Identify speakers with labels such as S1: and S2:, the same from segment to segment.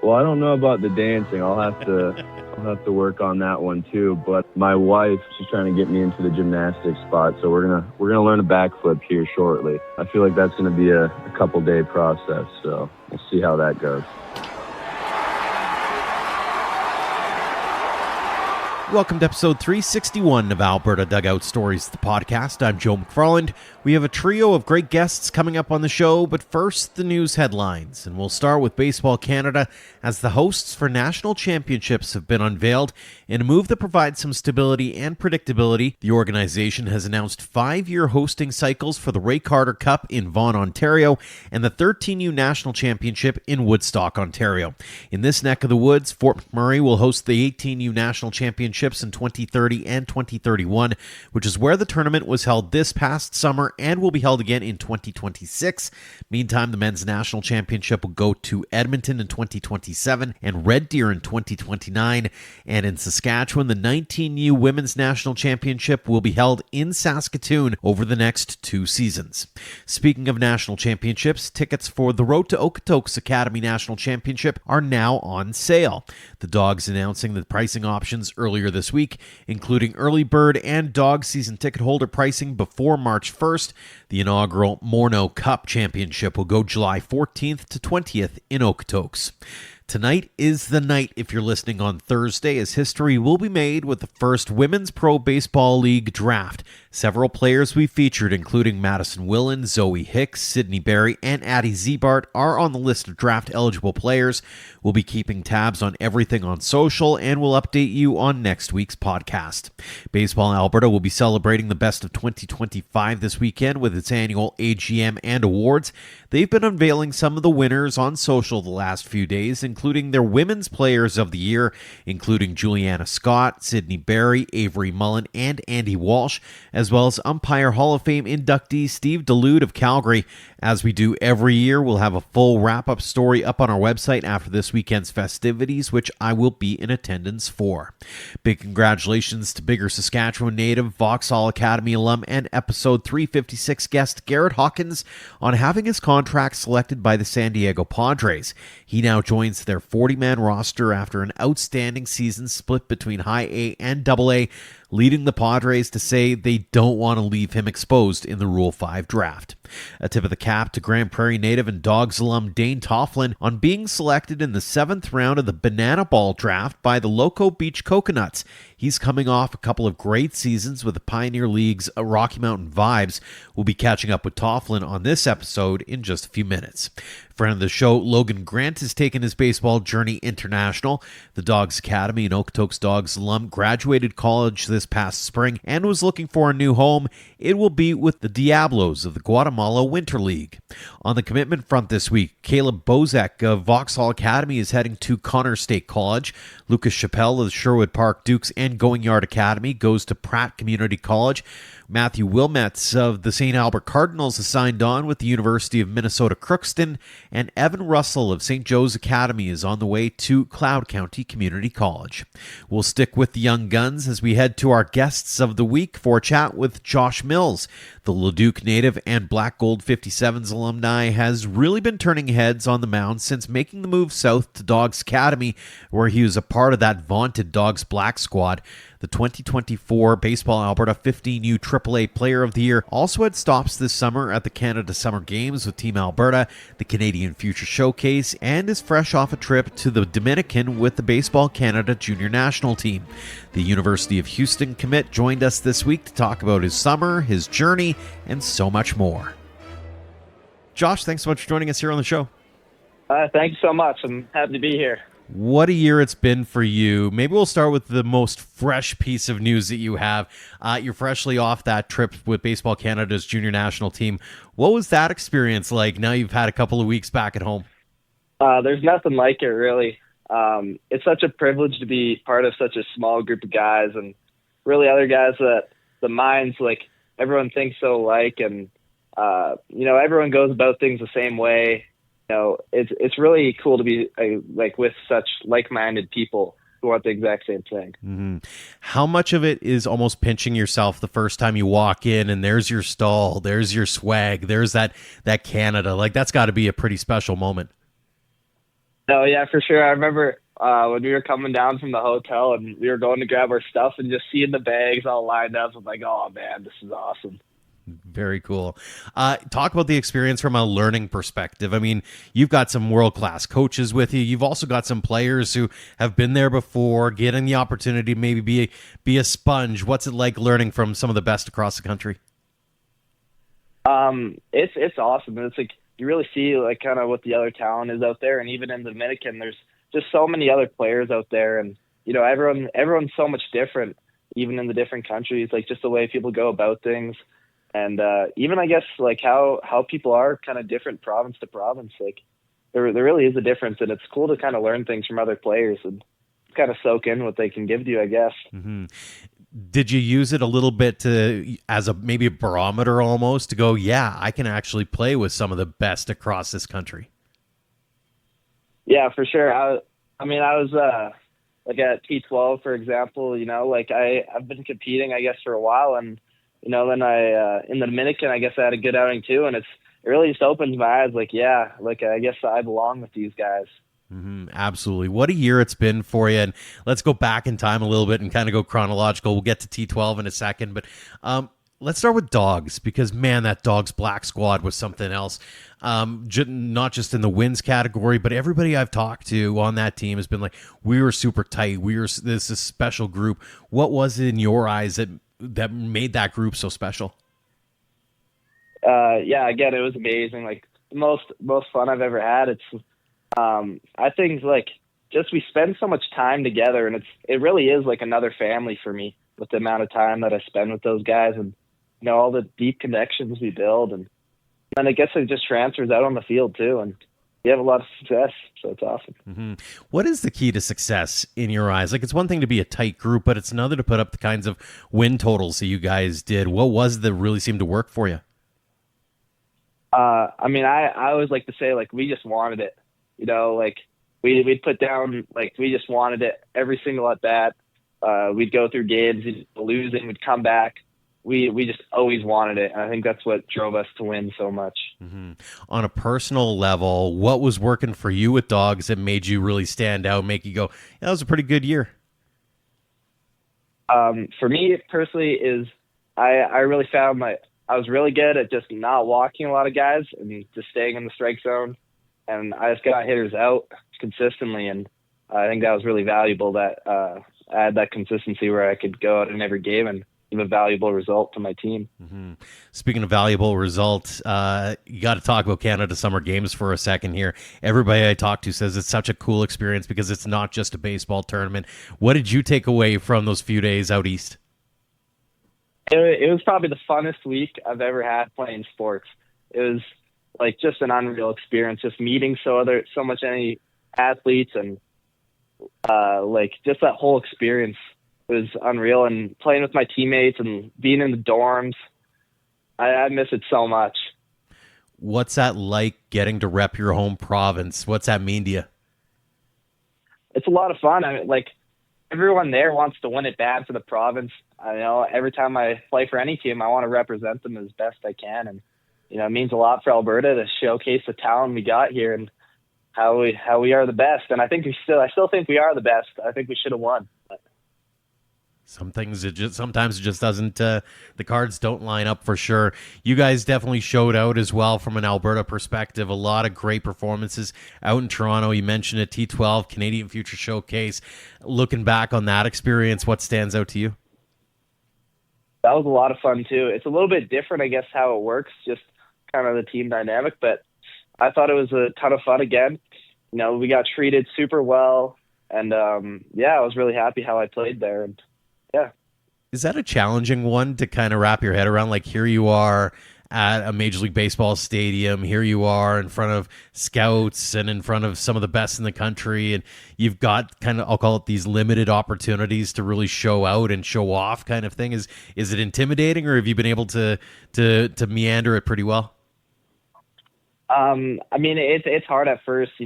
S1: Well, I don't know about the dancing. I'll have to work on that one too. But my wife, she's trying to get me into the gymnastics spot, so we're gonna learn a backflip here shortly. I feel like that's gonna be a couple day process, so we'll see how that goes.
S2: Welcome to episode 361 of Alberta Dugout Stories, the podcast. I'm Joe McFarland. We have a trio of great guests coming up on the show, but first, the news headlines. And we'll start with Baseball Canada, as the hosts for national championships have been unveiled. In a move that provides some stability and predictability, the organization has announced 5-year hosting cycles for the Ray Carter Cup in Vaughan, Ontario, and the 13U National Championship in Woodstock, Ontario. In this neck of the woods, Fort McMurray will host the 18U National Championship in 2030 and 2031, which is where the tournament was held this past summer and will be held again in 2026. Meantime, the men's national championship will go to Edmonton in 2027 and Red Deer in 2029. And in Saskatchewan, the 19U women's national championship will be held in Saskatoon over the next 2 seasons. Speaking of national championships, tickets for the Road to Dawgs Academy National Championship are now on sale. The Dawgs announcing the pricing options earlier this week, including early bird and dog season ticket holder pricing before March 1st. The inaugural Morneau Cup Championship will go July 14th to 20th in Okotoks. Tonight is the night if you're listening on Thursday, as history will be made with the first Women's Pro Baseball League draft. Several players we featured, including Madison Willen, Zoe Hicks, Sydney Berry, and Addie Zebart, are on the list of draft-eligible players. We'll be keeping tabs on everything on social, and we'll update you on next week's podcast. Baseball Alberta will be celebrating the best of 2025 this weekend with its annual AGM and awards. They've been unveiling some of the winners on social the last few days, including their Women's Players of the Year, including Juliana Scott, Sydney Berry, Avery Mullen, and Andy Walsh, as well as Umpire Hall of Fame inductee Steve Delude of Calgary. As we do every year, we'll have a full wrap-up story up on our website after this weekend's festivities, which I will be in attendance for. Big congratulations to Bigger Saskatchewan native, Vauxhall Academy alum, and episode 356 guest Garrett Hawkins on having his contract selected by the San Diego Padres. He now joins their 40-man roster after an outstanding season split between High A and Double A, leading the Padres to say they don't want to leave him exposed in the Rule 5 draft. A tip of the cap to Grande Prairie native and Dawgs alum Dane Tofteland on being selected in the 7th round of the Banana Ball draft by the Loco Beach Coconuts. He's coming off a couple of great seasons with the Pioneer League's Rocky Mountain Vibes. We'll be catching up with Tofteland on this episode in just a few minutes. Friend of the show, Logan Grant, has taken his baseball journey international. The Dawgs Academy and Okotoks Dawgs alum graduated college this past spring and was looking for a new home. It will be with the Diablos of the Guatemala Winter League. On the commitment front this week, Caleb Bozek of Vauxhall Academy is heading to Connor State College. Lucas Chappelle of the Sherwood Park Dukes and Going Yard Academy goes to Pratt Community College. Matthew Wilmetz of the St. Albert Cardinals has signed on with the University of Minnesota Crookston, and Evan Russell of St. Joe's Academy is on the way to Cloud County Community College. We'll stick with the young guns as we head to our guests of the week for a chat with Josh Mills. The Leduc native and Black Gold 57s alumni has really been turning heads on the mound since making the move south to Dawgs Academy, where he was a part of that vaunted Dawgs Black squad. The 2024 Baseball Alberta 15U AAA Player of the Year also had stops this summer at the Canada Summer Games with Team Alberta, the Canadian Future Showcase, and is fresh off a trip to the Dominican with the Baseball Canada Junior National Team. The University of Houston commit joined us this week to talk about his summer, his journey, and so much more. Josh, thanks so much for joining us here on the show.
S3: Thank you so much. I'm happy to be here.
S2: What a year it's been for you. Maybe we'll start with the most fresh piece of news that you have. You're freshly off that trip with Baseball Canada's junior national team. What was that experience like now you've had a couple of weeks back at home?
S3: There's nothing like it, really. It's such a privilege to be part of such a small group of guys and really other guys that the minds, like, everyone thinks so alike, and, everyone goes about things the same way. It's really cool to be with such like-minded people who want the exact same thing.
S2: Mm-hmm. How much of it is almost pinching yourself the first time you walk in and there's your stall, there's your swag, there's that Canada? Like, that's got to be a pretty special moment.
S3: No, yeah, for sure. I remember when we were coming down from the hotel and we were going to grab our stuff and just seeing the bags all lined up. I'm like, oh man, this is awesome.
S2: Very cool. Talk about the experience from a learning perspective. I mean, you've got some world-class coaches with you. You've also got some players who have been there before, getting the opportunity to maybe be a sponge. What's it like learning from some of the best across the country?
S3: It's awesome. It's like you really see like kind of what the other talent is out there, and even in the Dominican, there's just so many other players out there, and everyone's so much different, even in the different countries. Like just the way people go about things. And even I guess like how people are kind of different province to province. Like there really is a difference, and it's cool to kind of learn things from other players and kind of soak in what they can give to you, I guess.
S2: Mm-hmm. Did you use it a little bit as maybe a barometer almost to go, yeah, I can actually play with some of the best across this country?
S3: Yeah, for sure. I was like at T12, for example. Like I've been competing, I guess, for a while, and then I in the Dominican, I guess I had a good outing too, and it really just opens my eyes. Like, yeah, like I guess I belong with these guys.
S2: Mm-hmm, absolutely. What a year it's been for you. And let's go back in time a little bit and kind of go chronological. We'll get to T12 in a second, but let's start with Dawgs, because man, that Dawgs Black Squad was something else. Not just in the wins category, but everybody I've talked to on that team has been like, we were super tight. This is a special group. What was it in your eyes that made that group so special?
S3: Yeah, again, it was amazing. Like the most fun I've ever had. It's I think like just we spend so much time together, and it really is like another family for me with the amount of time that I spend with those guys, and all the deep connections we build, and I guess it just transfers out on the field too, and we have a lot of success, so it's awesome.
S2: Mm-hmm. What is the key to success in your eyes? Like, it's one thing to be a tight group, but it's another to put up the kinds of win totals that you guys did. What was it that really seemed to work for you?
S3: I always like to say, like, we just wanted it. Like we'd put down, like, we just wanted it every single at bat. We'd go through games, losing, we'd come back. We just always wanted it, and I think that's what drove us to win so much.
S2: Mm-hmm. On a personal level, what was working for you with Dawgs that made you really stand out, make you go, yeah, that was a pretty good year?
S3: For me personally is I really found I was really good at just not walking a lot of guys and just staying in the strike zone, and I just got hitters out consistently, and I think that was really valuable that I had that consistency where I could go out in every game and give a valuable result to my team.
S2: Mm-hmm. Speaking of valuable results, you got to talk about Canada Summer Games for a second here. Everybody I talk to says it's such a cool experience because it's not just a baseball tournament. What did you take away from those few days out east?
S3: It was probably the funnest week I've ever had playing sports. It was like just an unreal experience, just meeting so many athletes, and like just that whole experience was unreal, and playing with my teammates and being in the dorms. I miss it so much.
S2: What's that like, getting to rep your home province? What's that mean to you?
S3: It's a lot of fun. Like everyone there wants to win it bad for the province. I know every time I play for any team, I want to represent them as best I can, and it means a lot for Alberta to showcase the talent we got here and how we are the best. And I still think we are the best. I think we should have won.
S2: Sometimes it just doesn't. The cards don't line up for sure. You guys definitely showed out as well from an Alberta perspective. A lot of great performances out in Toronto. You mentioned a T12 Canadian Future Showcase. Looking back on that experience, what stands out to you?
S3: That was a lot of fun too. It's a little bit different, I guess, how it works, just kind of the team dynamic. But I thought it was a ton of fun again. We got treated super well, and I was really happy how I played there. And yeah.
S2: Is that a challenging one to kind of wrap your head around? Like, here you are at a Major League Baseball stadium. Here you are in front of scouts and in front of some of the best in the country. And you've got kind of, I'll call it, these limited opportunities to really show out and show off kind of thing. Is it intimidating, or have you been able to meander it pretty well?
S3: It's hard at first, I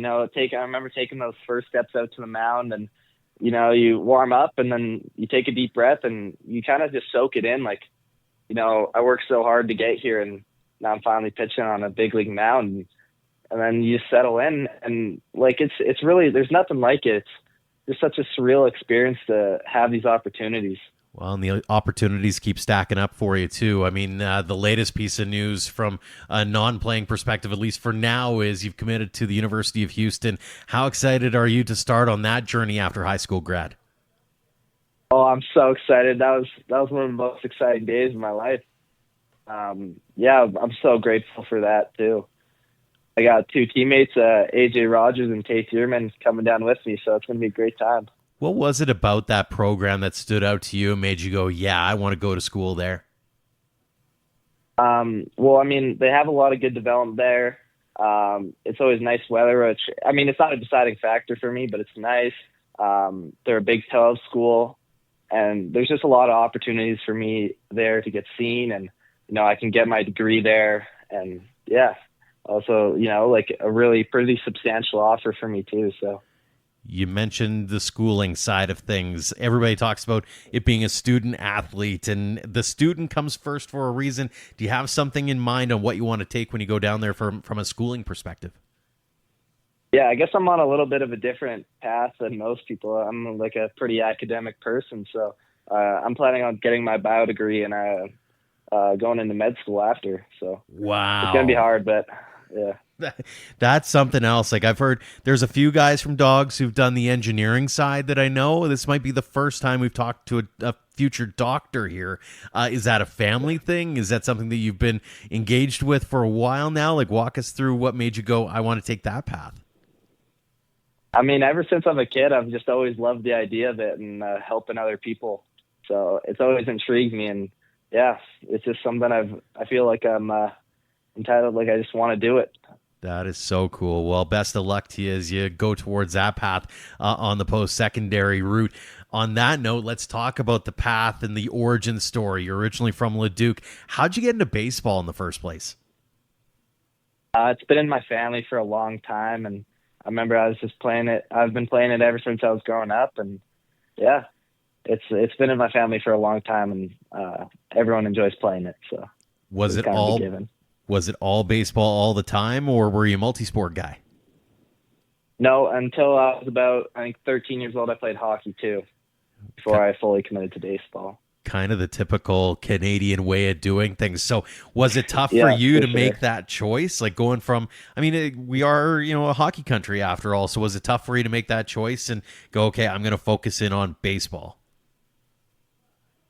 S3: remember taking those first steps out to the mound, and you warm up, and then you take a deep breath, and you kind of just soak it in. Like, I worked so hard to get here, and now I'm finally pitching on a big league mound. and then you settle in, and like it's really, there's nothing like it. It's just such a surreal experience to have these opportunities.
S2: Well, and the opportunities keep stacking up for you, too. I mean, the latest piece of news from a non-playing perspective, at least for now, is you've committed to the University of Houston. How excited are you to start on that journey after high school grad?
S3: Oh, I'm so excited. That was one of the most exciting days of my life. Yeah, I'm so grateful for that, too. I got two teammates, AJ Rogers and Tate Yearman, coming down with me, so it's going to be a great time.
S2: What was it about that program that stood out to you and made you go, yeah, I want to go to school there?
S3: Well, I mean, they have a lot of good development there. It's always nice weather, which, I mean, it's not a deciding factor for me, but it's nice. They're a Big 12 school, and there's just a lot of opportunities for me there to get seen, and, you know, I can get my degree there, and, yeah. Also, you know, like a really pretty substantial offer for me, too, so.
S2: You mentioned the schooling side of things. Everybody talks about it being a student athlete, and the student comes first for a reason. Do you have something in mind on what you want to take when you go down there from a schooling perspective?
S3: Yeah, I guess I'm on a little bit of a different path than most people. I'm like a pretty academic person, so I'm planning on getting my bio degree and going into med school after. So
S2: wow,
S3: it's going to be hard, but yeah.
S2: That's something else. Like I've heard there's a few guys from Dawgs who've done the engineering side that I know. This might be the first time we've talked to a future doctor here. Is that a family thing? Is that something that you've been engaged with for a while now? Like walk us through what made you go, I want to take that path.
S3: I mean, ever since I'm a kid, I've just always loved the idea of it and helping other people. So it's always intrigued me. And yeah, it's just something I feel like I'm entitled, like I just want to do it.
S2: That is so cool. Well, best of luck to you as you go towards that path on the post-secondary route. On that note, let's talk about the path and the origin story. You're originally from Leduc. How'd you get into baseball in the first place?
S3: It's been in my family for a long time, and I remember I was just playing it. I've been playing it ever since I was growing up, and yeah, it's been in my family for a long time, and everyone enjoys playing it. So
S2: was it all baseball all the time, or were you a multi-sport guy?
S3: No, until I was about, I think, 13 years old, I played hockey too, before I fully committed to baseball.
S2: Kind of the typical Canadian way of doing things. So was it tough for you to make that choice? Like going from, I mean, we are, a hockey country after all. So was it tough for you to make that choice and go, okay, I'm going to focus in on baseball?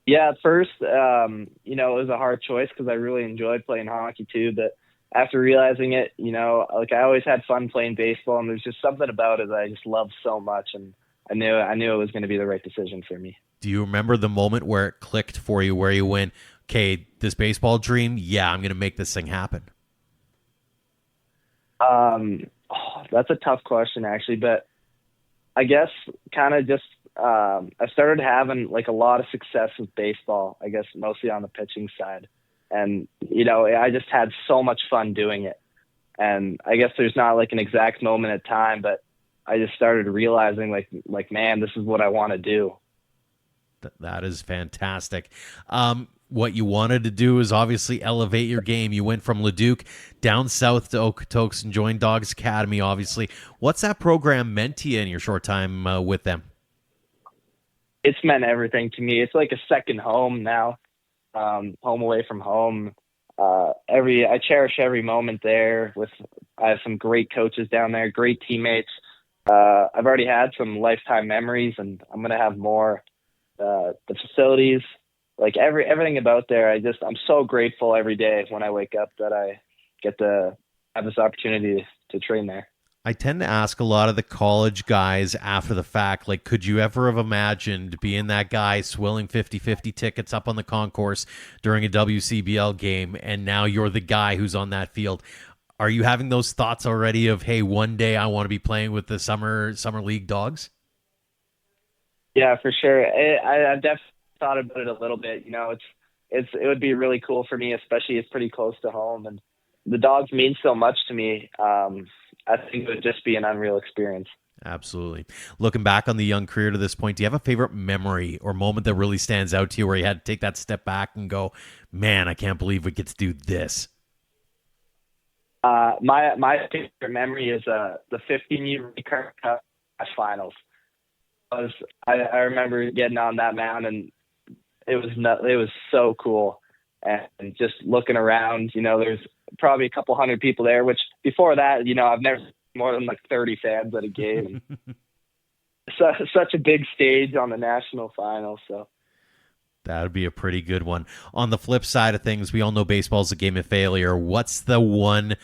S3: Yeah, at first, it was a hard choice because I really enjoyed playing hockey too. But after realizing it, like I always had fun playing baseball, and there's just something about it that I just love so much, and I knew it was going to be the right decision for me.
S2: Do you remember the moment where it clicked for you, where you went, okay, this baseball dream, yeah, I'm going to make this thing happen?
S3: That's a tough question, actually, but I guess kind of just I started having like a lot of success with baseball, I guess mostly on the pitching side. And, I just had so much fun doing it. And I guess there's not like an exact moment in time, but I just started realizing like, man, this is what I want to do.
S2: That is fantastic. What you wanted to do is obviously elevate your game. You went from Leduc down south to Okotoks and joined Dawgs Academy, obviously. What's that program meant to you in your short time with them?
S3: It's meant everything to me. It's like a second home now, home away from home. I cherish every moment there. I have some great coaches down there, great teammates. I've already had some lifetime memories, and I'm going to have more. The facilities, like everything about there, I'm so grateful every day when I wake up that I get to have this opportunity to train there.
S2: I tend to ask a lot of the college guys after the fact, like, could you ever have imagined being that guy swilling 50-50 tickets up on the concourse during a WCBL game, and now you're the guy who's on that field? Are you having those thoughts already of, hey, one day I want to be playing with the summer league Dogs?
S3: Yeah, for sure. I've definitely thought about it a little bit. It would be really cool for me, especially it's pretty close to home, and the Dogs mean so much to me. I think it would just be an unreal experience.
S2: Absolutely. Looking back on the young career to this point, do you have a favorite memory or moment that really stands out to you where you had to take that step back and go, man, I can't believe we get to do this?
S3: My favorite memory is the 15U recurrent cup finals. I remember getting on that mound, and it was so cool, and just looking around. There's probably a couple hundred people there, which before that, I've never seen more than like 30 fans at a game. So, such a big stage on the national final. So
S2: that would be a pretty good one. On the flip side of things, we all know baseball's a game of failure. What's the one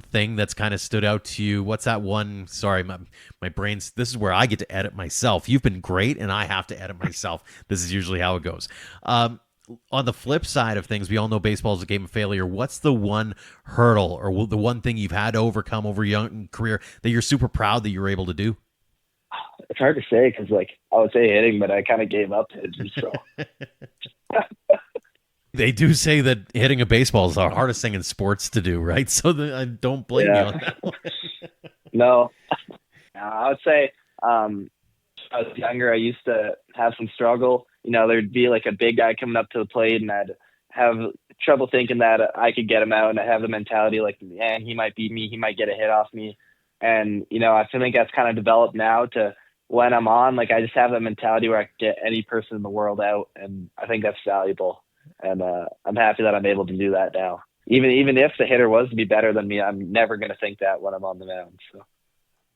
S2: thing that's kind of stood out to you? What's that one? Sorry, my brain's, this is where I get to edit myself. You've been great, and I have to edit myself. This is usually how it goes. On the flip side of things, we all know baseball is a game of failure. What's the one hurdle or the one thing you've had to overcome over your young career that you're super proud that you were able to do?
S3: It's hard to say because, I would say hitting, but I kind of gave up hitting. So.
S2: They do say that hitting a baseball is the hardest thing in sports to do, right? So I don't blame you on that one.
S3: No, I would say when I was younger, I used to have some struggle. There'd be like a big guy coming up to the plate, and I'd have trouble thinking that I could get him out, and I have the mentality like, man, he might beat me, he might get a hit off me. And, I think that's kind of developed now to when I'm on, I just have that mentality where I can get any person in the world out, and I think that's valuable. And I'm happy that I'm able to do that now. Even if the hitter was to be better than me, I'm never going to think that when I'm on the mound. So.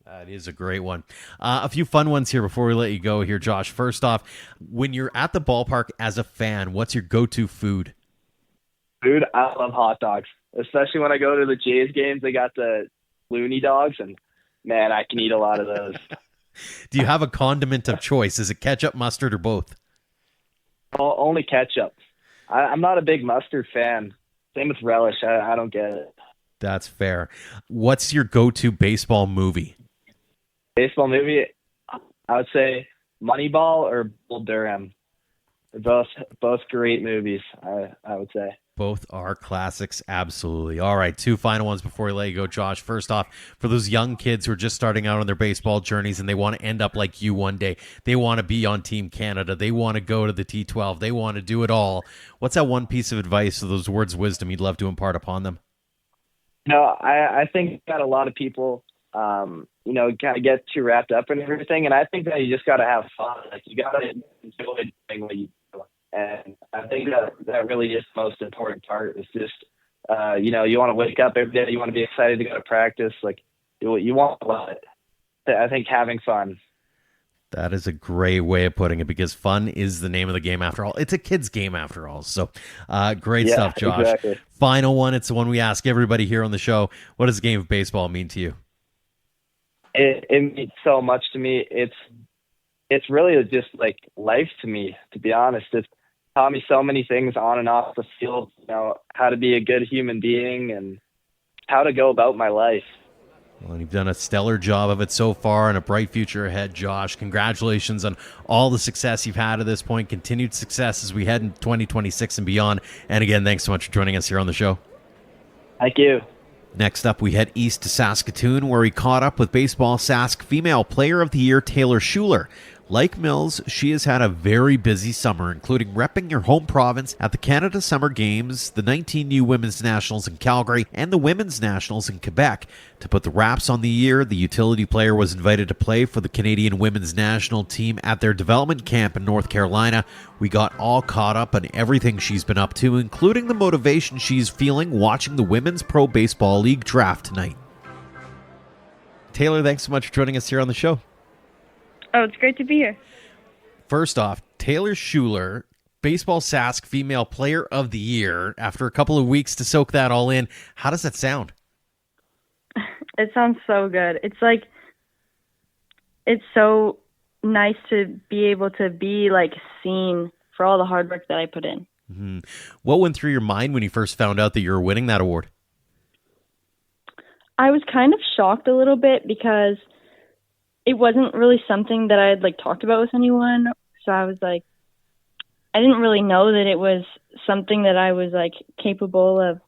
S2: That is a great one. A few fun ones here before we let you go here, Josh. First off, when you're at the ballpark as a fan, what's your go-to food?
S3: Food? I love hot dogs, especially when I go to the Jays games. They got the loony dogs, and, man, I can eat a lot of those.
S2: Do you have a condiment of choice? Is it ketchup, mustard, or both?
S3: Only ketchup. I'm not a big mustard fan. Same with relish. I don't get it.
S2: That's fair. What's your go-to baseball movie?
S3: Baseball movie, I would say Moneyball or Bull Durham. They're both great movies, I would say.
S2: Both are classics, absolutely. All right, two final ones before we let you go, Josh. First off, for those young kids who are just starting out on their baseball journeys and they want to end up like you one day, they want to be on Team Canada, they want to go to the T12, they want to do it all. What's that one piece of advice or those words of wisdom you'd love to impart upon them?
S3: I think that a lot of people, kind of get too wrapped up in everything, and I think that you just got to have fun. You got to enjoy doing what you do, and I think that really is the most important part. Is just, you want to wake up every day, you want to be excited to go to practice, you want to love it. I think having fun.
S2: That is a great way of putting it because fun is the name of the game after all. It's a kid's game after all. So great stuff, Josh.
S3: Exactly.
S2: Final one. It's the one we ask everybody here on the show. What does the game of baseball mean to you?
S3: It means so much to me. It's really just like life to me, to be honest. It's taught me so many things on and off the field, how to be a good human being and how to go about my life.
S2: Well, you've done a stellar job of it so far and a bright future ahead, Josh. Congratulations on all the success you've had at this point. Continued success as we head in 2026 and beyond. And again, thanks so much for joining us here on the show.
S3: Thank you.
S2: Next up, we head east to Saskatoon, where we caught up with baseball Sask Female Player of the Year Taylor Schueller. Like Mills, she has had a very busy summer, including repping her home province at the Canada Summer Games, the 19U Women's Nationals in Calgary, and the Women's Nationals in Quebec. To put the wraps on the year, the utility player was invited to play for the Canadian Women's National Team at their development camp in North Carolina. We got all caught up on everything she's been up to, including the motivation she's feeling watching the Women's Pro Baseball League draft tonight. Taylor, thanks so much for joining us here on the show.
S4: Oh, it's great to be here.
S2: First off, Taylor Schueller, Baseball Sask Female Player of the Year. After a couple of weeks to soak that all in, how does that sound?
S4: It sounds so good. It's so nice to be able to be seen for all the hard work that I put in.
S2: Mm-hmm. What went through your mind when you first found out that you were winning that award?
S4: I was kind of shocked a little bit because it wasn't really something that I had talked about with anyone. So I was I didn't really know that it was something that I was capable of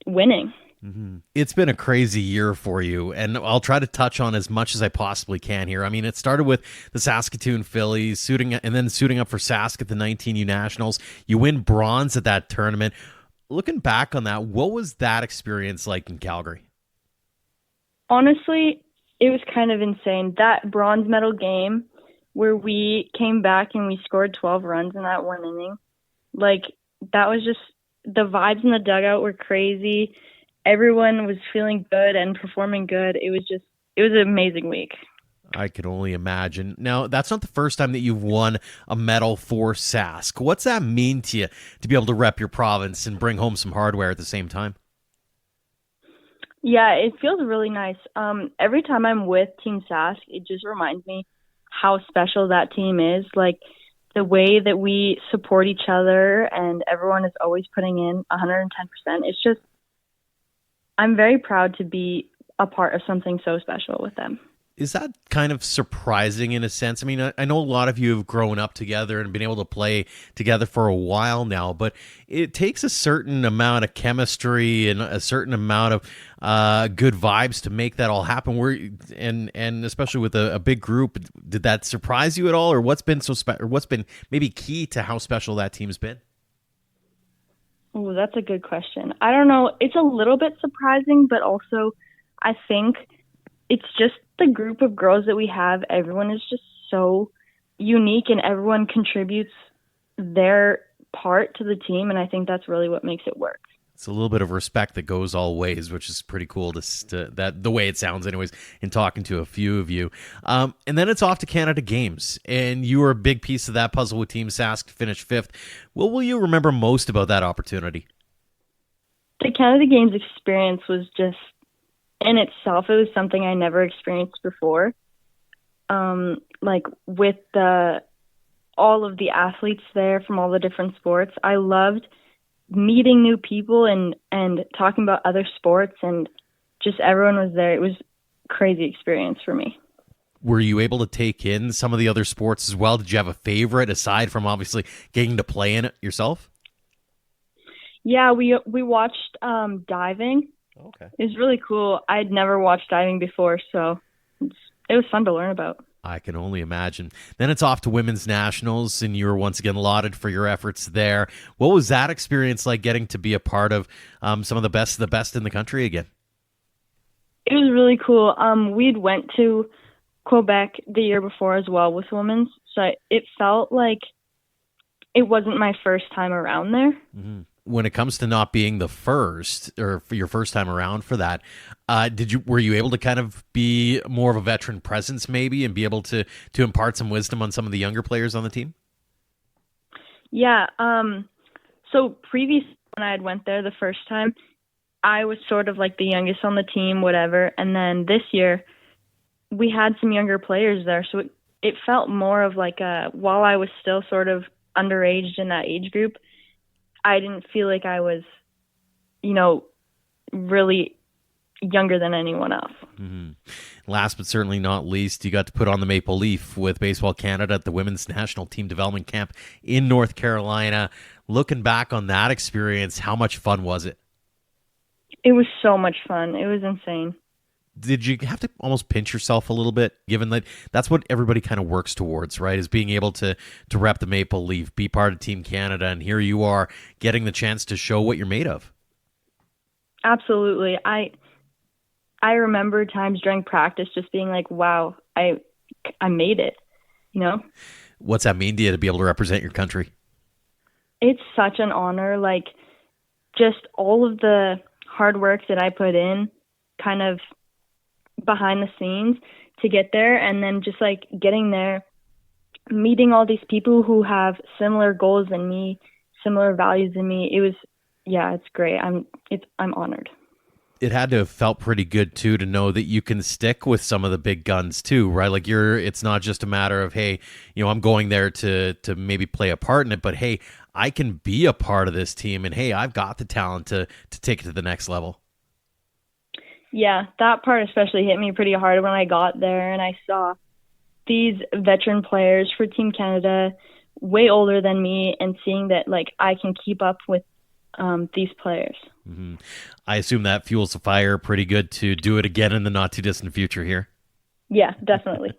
S4: winning.
S2: Mm-hmm. It's been a crazy year for you, and I'll try to touch on as much as I possibly can here. I mean, it started with the Saskatoon Phillies suiting up for Sask at the 19U Nationals. You win bronze at that tournament. Looking back on that, what was that experience like in Calgary?
S4: Honestly, it was kind of insane. That bronze medal game where we came back and we scored 12 runs in that one inning, like, that was just, the vibes in the dugout were crazy. Everyone was feeling good and performing good. It was an amazing week.
S2: I can only imagine. Now, that's not the first time that you've won a medal for Sask. What's that mean to you to be able to rep your province and bring home some hardware at the same time?
S4: Yeah, it feels really nice. Every time I'm with Team Sask, it just reminds me how special that team is. Like, the way that we support each other and everyone is always putting in 110%. It's just, I'm very proud to be a part of something so special with them.
S2: Is that kind of surprising in a sense? I mean, I know a lot of you have grown up together and been able to play together for a while now, but it takes a certain amount of chemistry and a certain amount of good vibes to make that all happen. And especially with a big group, did that surprise you at all, or what's been or what's been maybe key to how special that team's been?
S4: Oh, that's a good question. I don't know. It's a little bit surprising, but also I think it's just the group of girls that we have. Everyone is just so unique and everyone contributes their part to the team. And I think that's really what makes it work.
S2: It's a little bit of respect that goes all ways, which is pretty cool that the way it sounds anyways, in talking to a few of you. And then it's off to Canada Games, and you were a big piece of that puzzle with Team Sask to finish 5th. What will you remember most about that opportunity?
S4: The Canada Games experience was just, in itself, it was something I never experienced before. Like, with all of the athletes there from all the different sports, I loved meeting new people and talking about other sports, and just everyone was there. It was a crazy experience for me.
S2: Were you able to take in some of the other sports as well? Did you have a favorite aside from obviously getting to play in it yourself?
S4: Yeah, we watched diving.
S2: Okay.
S4: It was really cool. I'd never watched diving before, so it was fun to learn about.
S2: I can only imagine. Then it's off to women's nationals, and you were once again lauded for your efforts there. What was that experience like, getting to be a part of some of the best in the country again?
S4: It was really cool. We'd went to Quebec the year before as well with women's, so it felt like it wasn't my first time around there.
S2: Mm-hmm. When it comes to not being the first, or for your first time around for that, were you able to kind of be more of a veteran presence maybe, and be able to impart some wisdom on some of the younger players on the team?
S4: Yeah. So previous, when I had went there the first time, I was sort of like the youngest on the team, whatever. And then this year we had some younger players there. So it felt more of like while I was still sort of underage in that age group, I didn't feel like I was, really younger than anyone else.
S2: Mm-hmm. Last but certainly not least, you got to put on the Maple Leaf with Baseball Canada at the Women's National Team Development Camp in North Carolina. Looking back on that experience, how much fun was it?
S4: It was so much fun. It was insane.
S2: Did you have to almost pinch yourself a little bit, given that that's what everybody kind of works towards, right? Is being able to rep the Maple Leaf, be part of Team Canada, and here you are getting the chance to show what you're made of.
S4: Absolutely. I remember times during practice just being like, wow, I made it,
S2: What's that mean to you to be able to represent your country?
S4: It's such an honor. Like, just all of the hard work that I put in, kind of behind the scenes to get there, and then just like getting there, meeting all these people who have similar goals than me, similar values than me. It's great. I'm honored.
S2: It had to have felt pretty good too to know that you can stick with some of the big guns too, right? Like it's not just a matter of, hey, I'm going there to maybe play a part in it, but hey, I can be a part of this team, and hey, I've got the talent to take it to the next level.
S4: Yeah, that part especially hit me pretty hard when I got there and I saw these veteran players for Team Canada, way older than me, and seeing that like I can keep up with these players.
S2: Mm-hmm. I assume that fuels the fire pretty good to do it again in the not too distant future here.
S4: Yeah, definitely.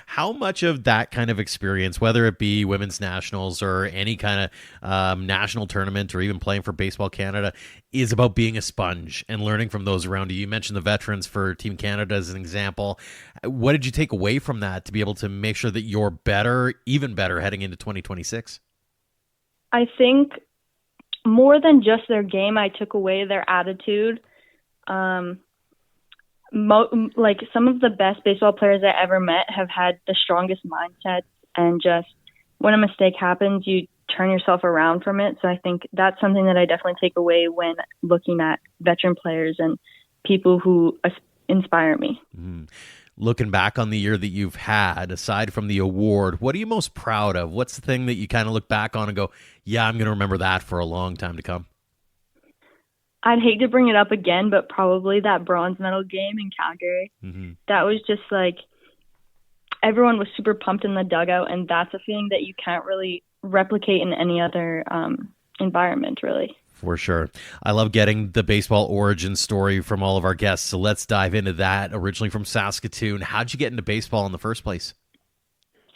S2: How much of that kind of experience, whether it be women's nationals or any kind of national tournament or even playing for Baseball Canada, is about being a sponge and learning from those around you? You mentioned the veterans for Team Canada as an example. What did you take away from that to be able to make sure that you're better, even better, heading into 2026?
S4: I think more than just their game, I took away their attitude. Like some of the best baseball players I ever met have had the strongest mindsets, and just when a mistake happens, you turn yourself around from it. So I think that's something that I definitely take away when looking at veteran players and people who inspire me.
S2: Looking back on the year that you've had, aside from the award, what are you most proud of? What's the thing that you kind of look back on and go, yeah, I'm going to remember that for a long time to come?
S4: I'd hate to bring it up again, but probably that bronze medal game in Calgary. That was just like, everyone was super pumped in the dugout, and that's a feeling that you can't really replicate in any other environment, really.
S2: For sure. I love getting the baseball origin story from all of our guests, so let's dive into that. Originally from Saskatoon, how'd you get into baseball in the first place?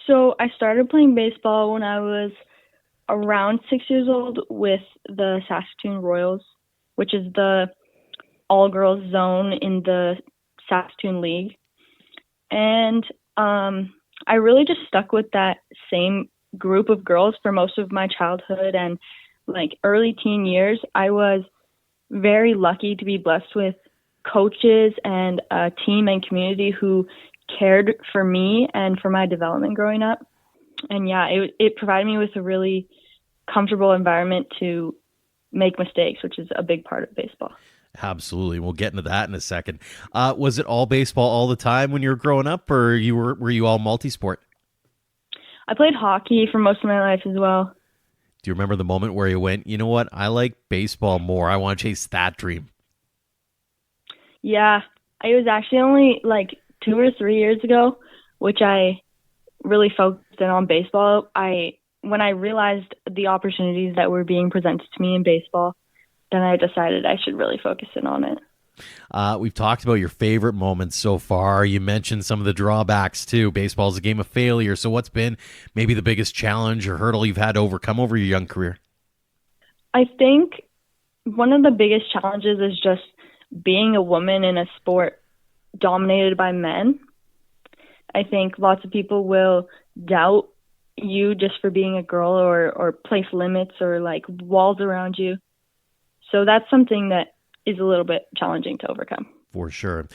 S4: So I started playing baseball when I was around 6 years old with the Saskatoon Royals, which is the all-girls zone in the Saskatoon League. And I really just stuck with that same group of girls for most of my childhood and like early teen years. I was very lucky to be blessed with coaches and a team and community who cared for me and for my development growing up. And yeah, it provided me with a really comfortable environment to make mistakes, which is a big part of baseball.
S2: Absolutely. We'll get into that in a second. Was it all baseball all the time when you were growing up, or were you all multi-sport?
S4: I played hockey for most of my life as well.
S2: Do you remember the moment where you went, you know what, I like baseball more. I want to chase that dream?
S4: Yeah, it was actually only like 2 or 3 years ago, which I really focused in on baseball. When I realized the opportunities that were being presented to me in baseball, then I decided I should really focus in on it.
S2: We've talked about your favorite moments so far. You mentioned some of the drawbacks too. Baseball is a game of failure. So what's been maybe the biggest challenge or hurdle you've had to overcome over your young career?
S4: I think one of the biggest challenges is just being a woman in a sport dominated by men. I think lots of people will doubt you just for being a girl or place limits or like walls around you. So that's something that is a little bit challenging to overcome.
S2: For sure.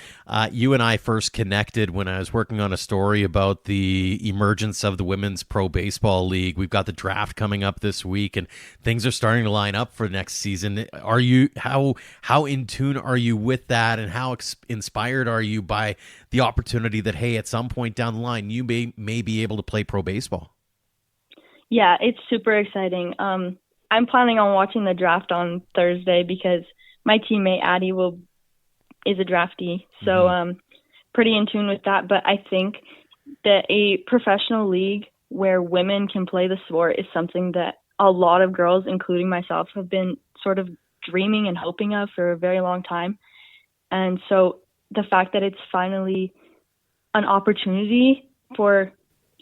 S2: You and I first connected when I was working on a story about the emergence of the Women's Pro Baseball League. We've got the draft coming up this week, and things are starting to line up for next season. Are you how in tune are you with that, and how inspired are you by the opportunity that, hey, at some point down the line, you may be able to play pro baseball?
S4: Yeah, it's super exciting. I'm planning on watching the draft on Thursday because my teammate Addie is a draftee, so pretty in tune with that. But I think that a professional league where women can play the sport is something that a lot of girls, including myself, have been sort of dreaming and hoping of for a very long time. And so the fact that it's finally an opportunity for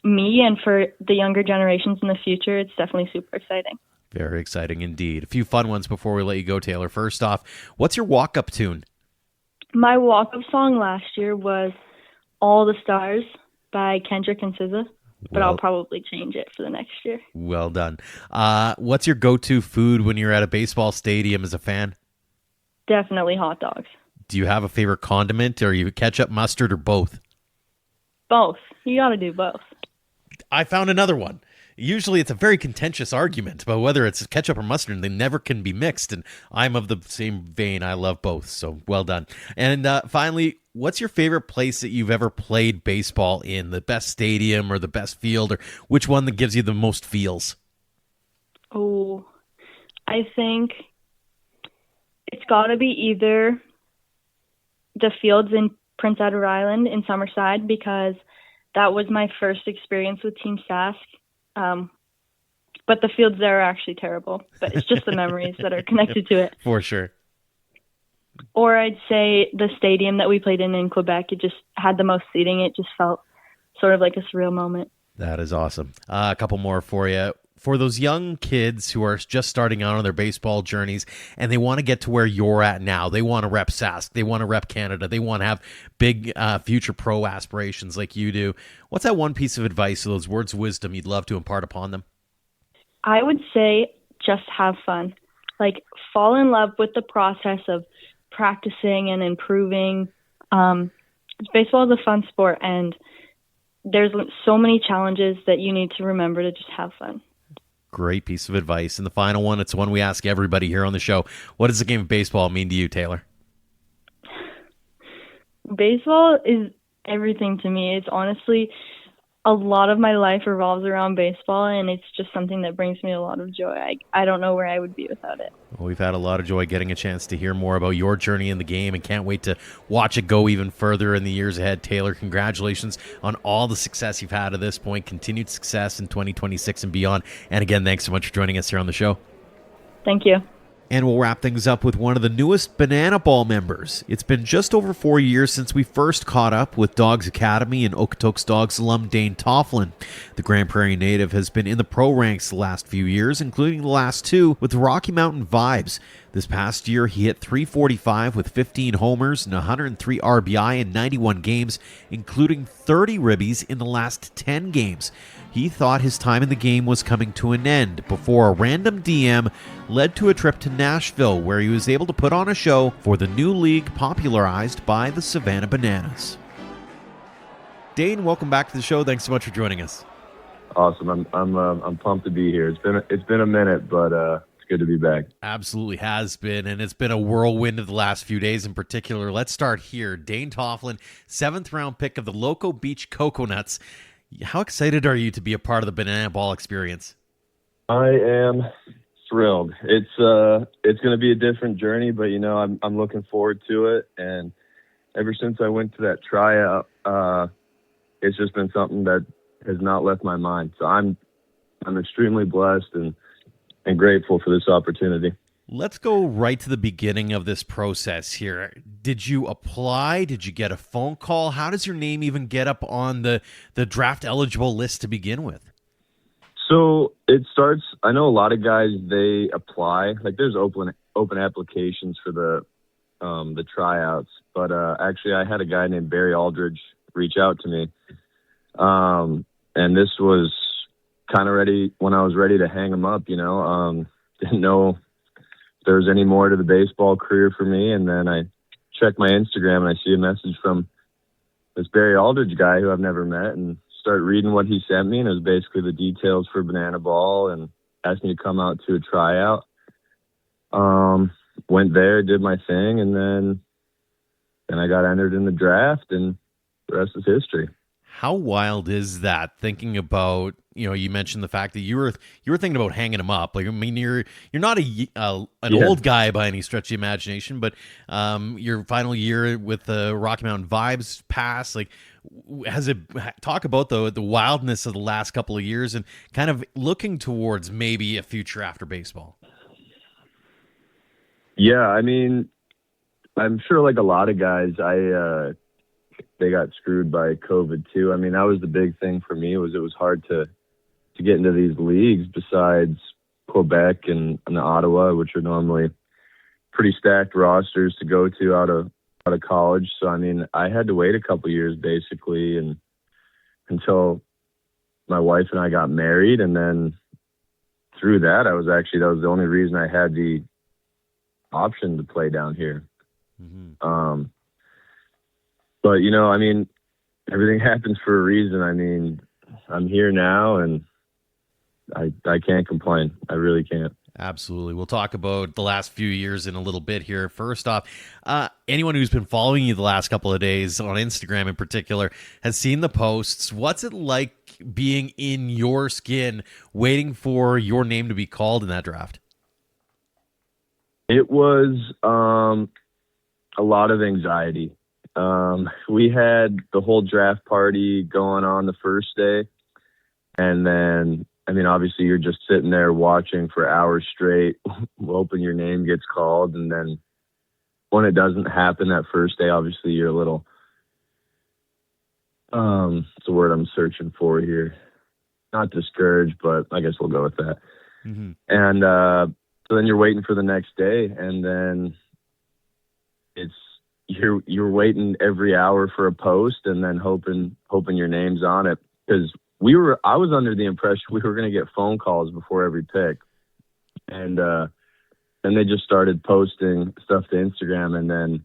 S4: me and for the younger generations in the future, it's definitely super exciting.
S2: Very exciting indeed. A few fun ones before we let you go, Taylor. First off, what's your walk-up tune?
S4: My walk-up song last year was All the Stars by Kendrick and SZA, but I'll probably change it for the next year.
S2: Well done. What's your go-to food when you're at a baseball stadium as a fan?
S4: Definitely hot dogs.
S2: Do you have a favorite condiment, or are you ketchup, mustard, or both?
S4: Both. You got to do both.
S2: I found another one. Usually it's a very contentious argument about whether it's ketchup or mustard, and they never can be mixed, and I'm of the same vein. I love both, so well done. And finally, what's your favorite place that you've ever played baseball in? The best stadium or the best field, or which one that gives you the most feels?
S4: Oh, I think it's got to be either the fields in Prince Edward Island in Summerside, because that was my first experience with Team Sask. But the fields there are actually terrible, but it's just the memories that are connected to it.
S2: For sure.
S4: Or I'd say the stadium that we played in Quebec, it just had the most seating. It just felt sort of like a surreal moment.
S2: That is awesome. A couple more for you. For those young kids who are just starting out on their baseball journeys and they want to get to where you're at now, they want to rep Sask, they want to rep Canada, they want to have big future pro aspirations like you do. What's that one piece of advice or those words of wisdom you'd love to impart upon them? I
S4: would say just have fun. Like, fall in love with the process of practicing and improving. Baseball is a fun sport, and there's so many challenges that you need to remember to just have fun.
S2: Great piece of advice. And the final one, it's one we ask everybody here on the show. What does the game of baseball mean to you, Taylor?
S4: Baseball is everything to me. It's honestly, a lot of my life revolves around baseball, and it's just something that brings me a lot of joy. I don't know where I would be without it.
S2: Well, we've had a lot of joy getting a chance to hear more about your journey in the game and can't wait to watch it go even further in the years ahead. Taylor, congratulations on all the success you've had to this point, continued success in 2026 and beyond. And again, thanks so much for joining us here on the show.
S4: Thank you.
S2: And we'll wrap things up with one of the newest Banana Ball members. It's been just over 4 years since we first caught up with Dawgs Academy and Okotoks Dawgs alum Dane Tofteland. The Grande Prairie native has been in the pro ranks the last few years, including the last two with Rocky Mountain Vibes. This past year, he hit .345 with 15 homers and 103 RBI in 91 games, including 30 ribbies in the last 10 games. He thought his time in the game was coming to an end before a random DM led to a trip to Nashville, where he was able to put on a show for the new league popularized by the Savannah Bananas. Dane, welcome back to the show. Thanks so much for joining us.
S1: Awesome. I'm pumped to be here. It's been a minute, but it's good to be back.
S2: Absolutely has been, and it's been a whirlwind of the last few days in particular. Let's start here. Dane Tofteland, 7th round pick of the Loco Beach Coconuts. How excited are you to be a part of the Banana Ball experience?
S1: I am thrilled. It's going to be a different journey, but I'm looking forward to it. And ever since I went to that tryout, it's just been something that has not left my mind. So I'm extremely blessed and grateful for this opportunity.
S2: Let's go right to the beginning of this process here. Did you apply? Did you get a phone call? How does your name even get up on the draft eligible list to begin with?
S1: So it starts, I know a lot of guys, they apply, like there's open applications for the tryouts, but actually I had a guy named Barry Aldridge reach out to me. And this was kind of ready when I was ready to hang him up, didn't know if there was any more to the baseball career for me. And then I checked my Instagram and I see a message from this Barry Aldridge guy who I've never met, and start reading what he sent me. And it was basically the details for Banana Ball and asked me to come out to a tryout. Went there, did my thing, and then I got entered in the draft, and the rest is history.
S2: How wild is that, thinking about, you mentioned the fact that you were thinking about hanging him up. Like, I mean, you're not an old guy by any stretch of the imagination, but your final year with the Rocky Mountain Vibes pass, like, talk about the wildness of the last couple of years and kind of looking towards maybe a future after baseball.
S1: Yeah, I mean, I'm sure like a lot of guys, they got screwed by COVID too. I mean, that was the big thing for me, was it was hard to get into these leagues besides Quebec and Ottawa, which are normally pretty stacked rosters to go to out of college. So, I mean, I had to wait a couple years basically and until my wife and I got married. And then through that, that was the only reason I had the option to play down here. Mm-hmm. But, I mean, everything happens for a reason. I mean, I'm here now and I can't complain. I really can't.
S2: Absolutely. We'll talk about the last few years in a little bit here. First off, anyone who's been following you the last couple of days on Instagram in particular has seen the posts. What's it like being in your skin, waiting for your name to be called in that draft?
S1: It was a lot of anxiety. We had the whole draft party going on the first day. And then, I mean, obviously you're just sitting there watching for hours straight, hoping your name gets called. And then when it doesn't happen that first day, obviously you're a little, it's the word I'm searching for here. Not discouraged, but I guess we'll go with that.
S2: Mm-hmm.
S1: And so then you're waiting for the next day, and then you're waiting every hour for a post, and then hoping your name's on it, because I was under the impression we were going to get phone calls before every pick, and then they just started posting stuff to Instagram, and then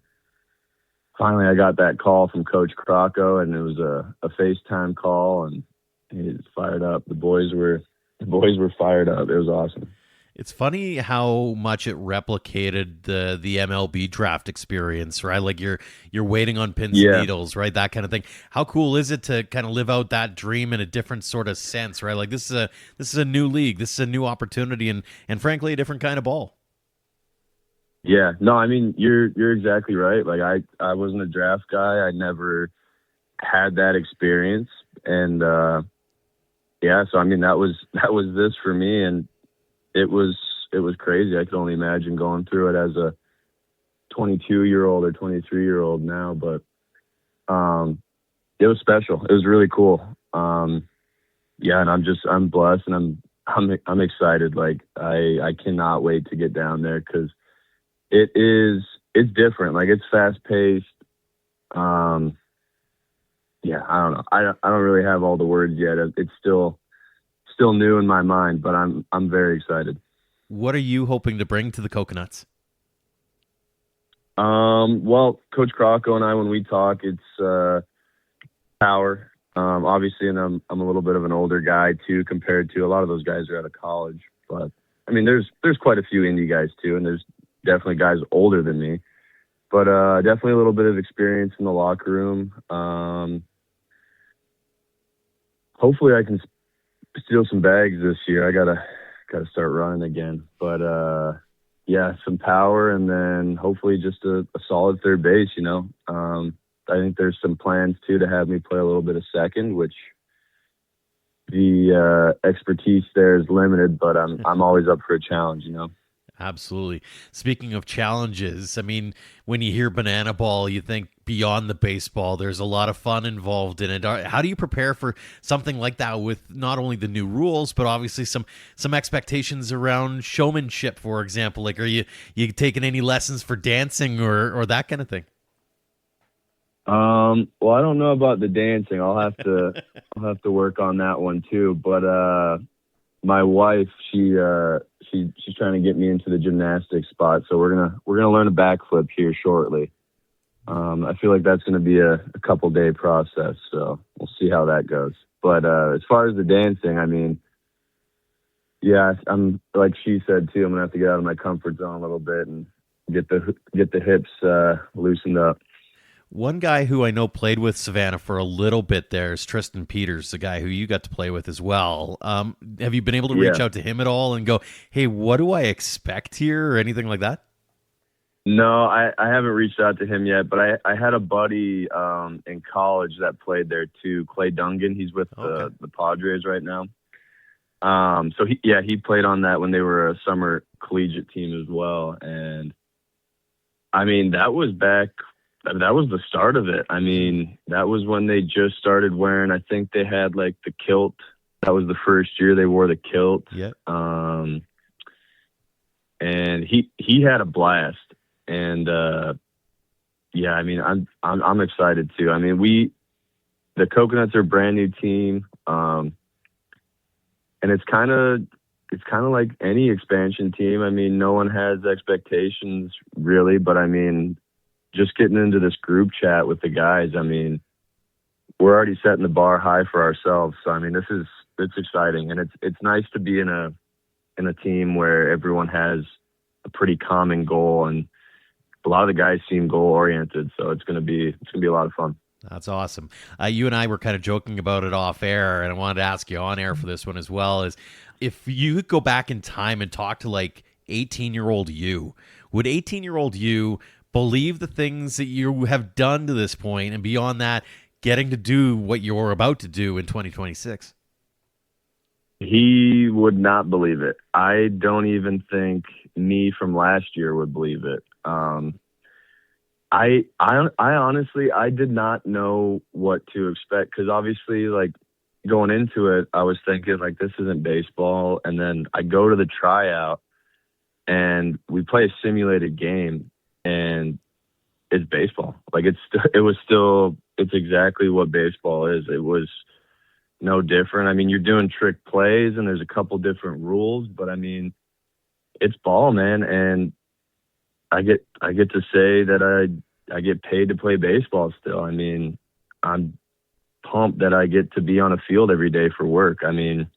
S1: finally I got that call from Coach Crocco, and it was a FaceTime call, and he was fired up. The boys were fired up. It was awesome.
S2: It's funny how much it replicated the MLB draft experience, right? Like you're waiting on pins and needles, right? That kind of thing. How cool is it to kind of live out that dream in a different sort of sense, right? Like this is a new league, this is a new opportunity, and frankly a different kind of ball.
S1: Yeah, no, I mean you're exactly right. Like I wasn't a draft guy. I never had that experience, and so I mean that was this for me, and it was crazy. I could only imagine going through it as a 22-year-old or 23-year-old now, but it was special. It was really cool. And I'm blessed, and I'm excited. Like I cannot wait to get down there, because it's different. Like it's fast paced. I don't know. I don't really have all the words yet. It's still new in my mind, but I'm very excited.
S2: What are you hoping to bring to the Coconuts?
S1: Well, Coach Crocco and I, when we talk, it's power. Obviously, and I'm a little bit of an older guy too, compared to a lot of those guys are out of college. But I mean, there's quite a few indie guys too, and there's definitely guys older than me. But definitely a little bit of experience in the locker room. Hopefully, I can steal some bags this year. I gotta start running again. But some power, and then hopefully just a solid third base. I think there's some plans too to have me play a little bit of second, which the expertise there is limited, but I'm always up for a challenge.
S2: Absolutely. Speaking of challenges, I mean, when you hear banana ball, you think beyond the baseball, there's a lot of fun involved in it. How do you prepare for something like that with not only the new rules, but obviously some expectations around showmanship, for example? Like, are you taking any lessons for dancing or that kind of thing?
S1: Well, I don't know about the dancing. I'll have to work on that one too. But my wife, she's trying to get me into the gymnastics spot, so we're gonna learn a backflip here shortly. I feel like that's gonna be a couple day process, so we'll see how that goes. But as far as the dancing, I mean, yeah, I'm like she said too. I'm gonna have to get out of my comfort zone a little bit and get the hips loosened up.
S2: One guy who I know played with Savannah for a little bit there is Tristan Peters, the guy who you got to play with as well. Have you been able to reach out to him at all and go, hey, what do I expect here, or anything like that?
S1: No, I haven't reached out to him yet, but I had a buddy in college that played there too, Clay Dungan. He's with the Padres right now. So he played on that when they were a summer collegiate team as well. And I mean, that was the start of it. I mean, that was when they just started wearing, I think they had like the kilt. That was the first year they wore the kilt.
S2: Yeah.
S1: And he had a blast. And I mean, I'm excited too. I mean, the Coconuts are a brand new team. And it's kind of like any expansion team. I mean, no one has expectations really, but I mean, just getting into this group chat with the guys, I mean, we're already setting the bar high for ourselves. So I mean, it's exciting, and it's nice to be in a team where everyone has a pretty common goal, and a lot of the guys seem goal oriented. So it's gonna be a lot of fun.
S2: That's awesome. You and I were kind of joking about it off air, and I wanted to ask you on air for this one as well. Is if you could go back in time and talk to like 18-year-old you, would 18-year-old you believe the things that you have done to this point, and beyond that, getting to do what you're about to do in 2026?
S1: He would not believe it. I don't even think me from last year would believe it. I honestly, I did not know what to expect, because obviously, like, going into it, I was thinking, like, this isn't baseball. And then I go to the tryout and we play a simulated game, and it's baseball. Like, it's exactly what baseball is. It was no different. I mean, you're doing trick plays and there's a couple different rules, but I mean, it's ball, man. And I get to say that I get paid to play baseball still. I mean, I'm pumped that I get to be on a field every day for work. I mean,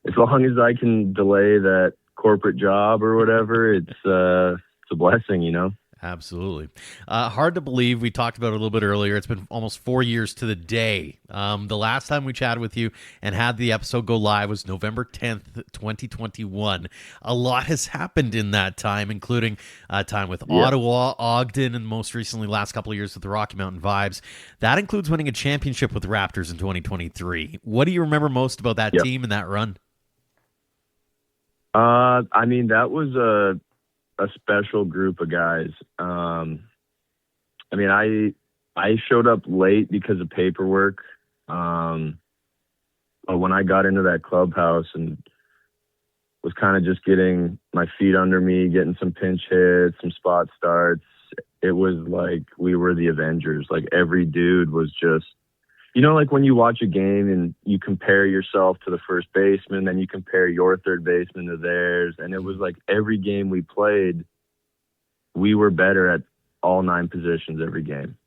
S1: as long as I can delay that corporate job or whatever, it's a blessing, you know?
S2: Absolutely. Hard to believe. We talked about it a little bit earlier. It's been almost 4 years to the day. The last time we chatted with you and had the episode go live was November 10th, 2021. A lot has happened in that time, including time with Ottawa, Ogden, and most recently last couple of years with the Rocky Mountain Vibes. That includes winning a championship with the Raptors in 2023. What do you remember most about that team and that run?
S1: I mean, that was a special group of guys. I mean, I showed up late because of paperwork. But when I got into that clubhouse and was kind of just getting my feet under me, getting some pinch hits, some spot starts, it was like we were the Avengers. Like, every dude was just, you know, like when you watch a game and you compare yourself to the first baseman, then you compare your third baseman to theirs. And it was like every game we played, we were better at all 9 positions every game.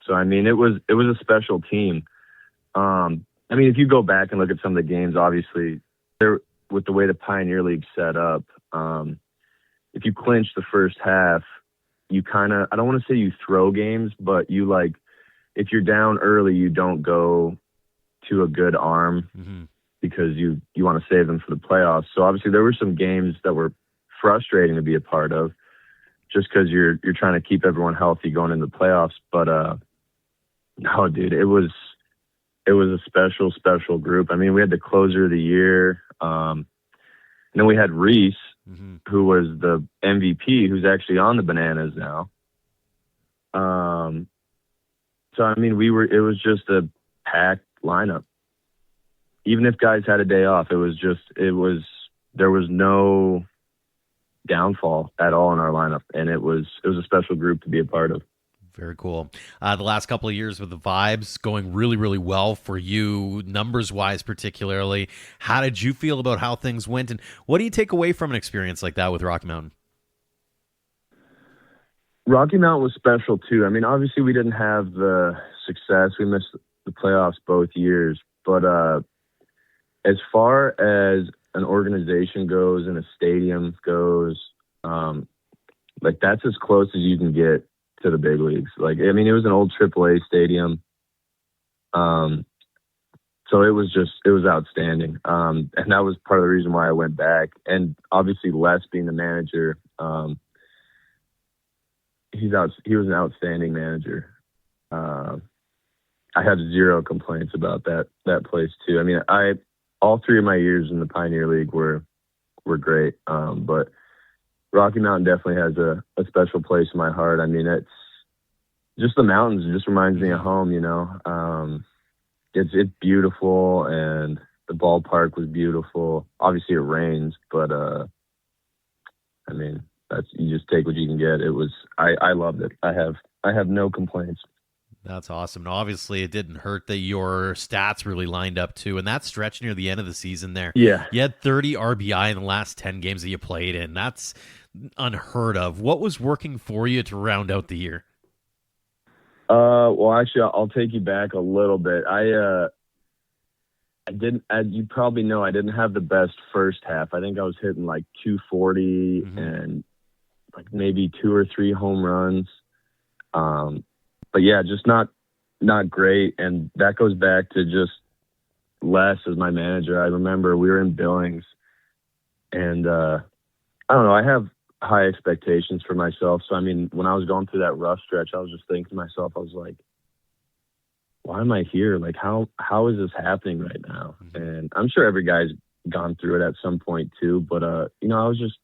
S1: So, I mean, it was a special team. I mean, if you go back and look at some of the games, obviously, with the way the Pioneer League set up, if you clinch the first half, you kind of, I don't want to say you throw games, but you, like, if you're down early, you don't go to a good arm because you want to save them for the playoffs. So obviously there were some games that were frustrating to be a part of just because you're trying to keep everyone healthy going into the playoffs. But no, dude, it was a special group. I mean, we had the closer of the year. And then we had Reese, who was the MVP, who's actually on the Bananas now. So, I mean, it was just a packed lineup. Even if guys had a day off, there was no downfall at all in our lineup. And it was a special group to be a part of.
S2: Very cool. The last couple of years with the Vibes going really, really well for you, numbers-wise particularly. How did you feel about how things went? And what do you take away from an experience like that with Rocky Mountain?
S1: Rocky Mountain was special too. I mean, obviously we didn't have the success. We missed the playoffs both years. But as far as an organization goes and a stadium goes, like, that's as close as you can get to the big leagues. Like, I mean, it was an old AAA stadium. So it was outstanding. And that was part of the reason why I went back. And obviously Les being the manager, he was an outstanding manager. I have zero complaints about that place too. I mean, all 3 of my years in the Pioneer League were great. But Rocky Mountain definitely has a special place in my heart. I mean, it's just the mountains. It just reminds me of home, you know. It's beautiful, and the ballpark was beautiful. Obviously it rains, but I mean, you just take what you can get. I loved it. I have no complaints.
S2: That's awesome. Now, obviously, it didn't hurt that your stats really lined up too, and that stretch near the end of the season there.
S1: Yeah.
S2: You had 30 RBI in the last 10 games that you played in. That's unheard of. What was working for you to round out the year?
S1: Well, actually, I'll take you back a little bit. You probably know I didn't have the best first half. I think I was hitting like 240 and like maybe 2 or 3 home runs. But yeah, just not great. And that goes back to just Les as my manager. I remember we were in Billings, and I don't know, I have high expectations for myself. So, I mean, when I was going through that rough stretch, I was just thinking to myself, I was like, why am I here? Like, how is this happening right now? And I'm sure every guy's gone through it at some point too. But, you know, I was just